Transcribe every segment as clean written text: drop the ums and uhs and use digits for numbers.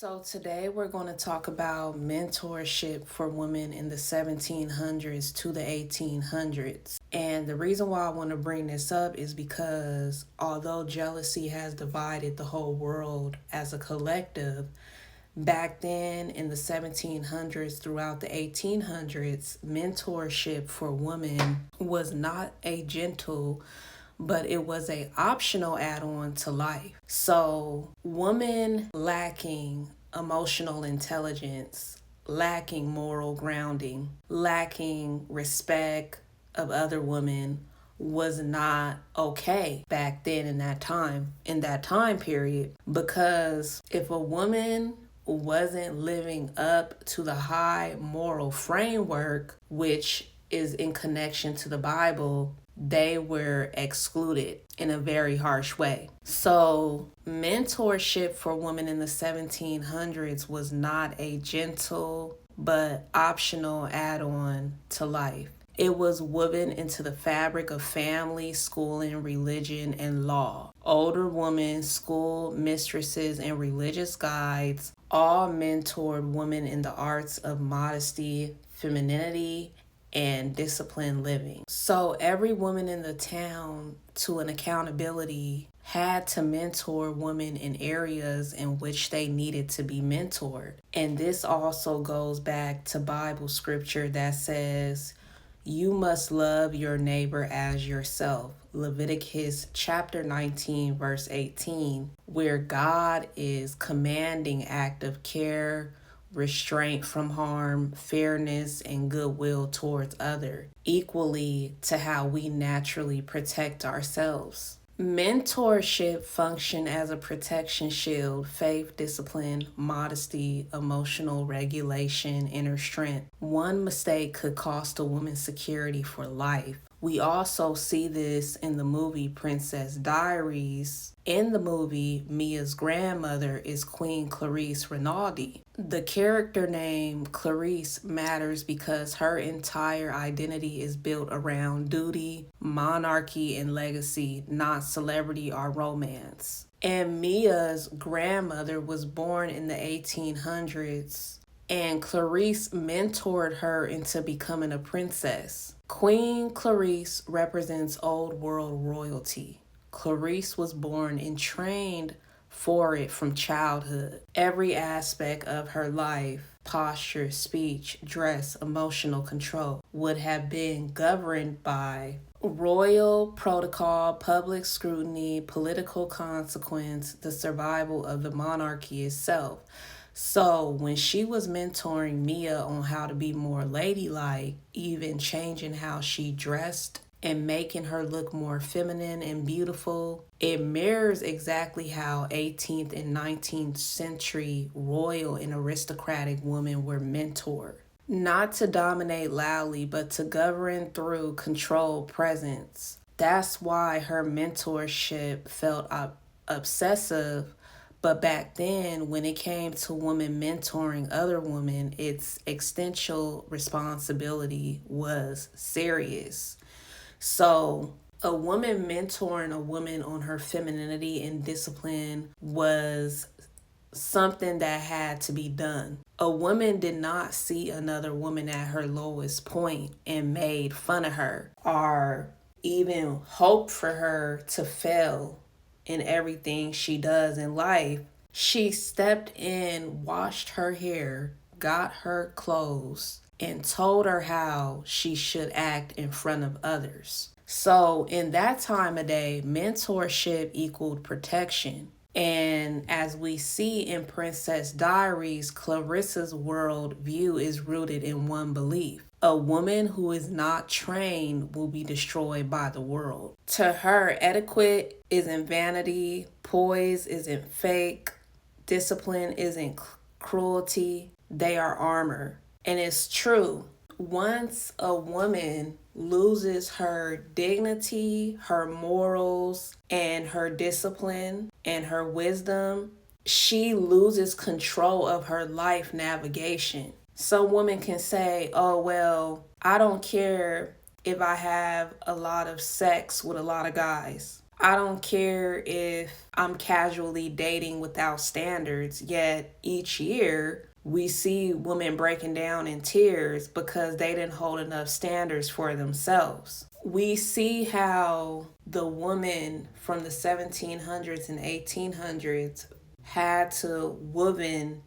So, today we're going to talk about mentorship for women in the 1700s to the 1800s. And the reason why I want to bring this up is because although jealousy has divided the whole world as a collective, back then in the 1700s throughout the 1800s, mentorship for women was not a gentle, but it was a optional add-on to life. So, women lacking emotional intelligence, lacking moral grounding, lacking respect of other women was not okay back then in that time period, because if a woman wasn't living up to the high moral framework, which is in connection to the Bible, they were excluded in a very harsh way. So, mentorship for women in the 1700s was not a gentle but optional add on to life. It was woven into the fabric of family, schooling, religion, and law. Older women, school mistresses, and religious guides all mentored women in the arts of modesty, femininity, and disciplined living. So every woman in the town, to an accountability, had to mentor women in areas in which they needed to be mentored. And this also goes back to Bible scripture that says, you must love your neighbor as yourself. Leviticus chapter 19, verse 18, where God is commanding active care, restraint from harm, fairness, and goodwill towards others, equally to how we naturally protect ourselves. Mentorship function as a protection shield, faith, discipline, modesty, emotional regulation, inner strength. One mistake could cost a woman security for life. We also see this in the movie Princess Diaries. In the movie, Mia's grandmother is Queen Clarice Rinaldi. The character name Clarice matters because her entire identity is built around duty, monarchy, and legacy, not celebrity or romance. And Mia's grandmother was born in the 1800s, and Clarice mentored her into becoming a princess. Queen Clarice represents old world royalty. Clarice was born and trained for it from childhood. Every aspect of her life, posture, speech, dress, emotional control, would have been governed by royal protocol, public scrutiny, political consequence, the survival of the monarchy itself. So when she was mentoring Mia on how to be more ladylike, even changing how she dressed and making her look more feminine and beautiful, it mirrors exactly how 18th and 19th century royal and aristocratic women were mentored. Not to dominate loudly, but to govern through controlled presence. That's why her mentorship felt obsessive. But back then, when it came to women mentoring other women, its existential responsibility was serious. So, a woman mentoring a woman on her femininity and discipline was something that had to be done. A woman did not see another woman at her lowest point and made fun of her or even hoped for her to fail in everything she does in life. She stepped in, washed her hair, got her clothes, and told her how she should act in front of others. So in that time of day, mentorship equaled protection. And as we see in Princess Diaries, Clarissa's world view is rooted in one belief. A woman who is not trained will be destroyed by the world. To her, etiquette isn't vanity, poise isn't fake, discipline isn't cruelty, they are armor. And it's true. Once a woman loses her dignity, her morals, and her discipline and her wisdom, she loses control of her life navigation. Some women can say, oh, well, I don't care if I have a lot of sex with a lot of guys. I don't care if I'm casually dating without standards, yet each year we see women breaking down in tears because they didn't hold enough standards for themselves. We see how the woman from the 1700s and 1800s had to woven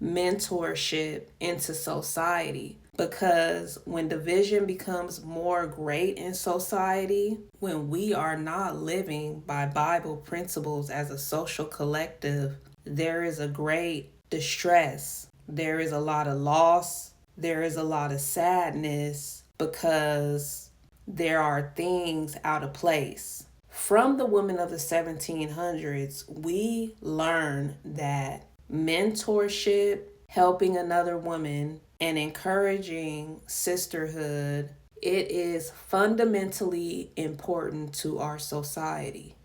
mentorship into society, because when division becomes more great in society, when we are not living by Bible principles as a social collective, there is a great distress. There is a lot of loss. There is a lot of sadness because there are things out of place. From the women of the 1700s, we learn that mentorship, helping another woman, and encouraging sisterhood, it is fundamentally important to our society.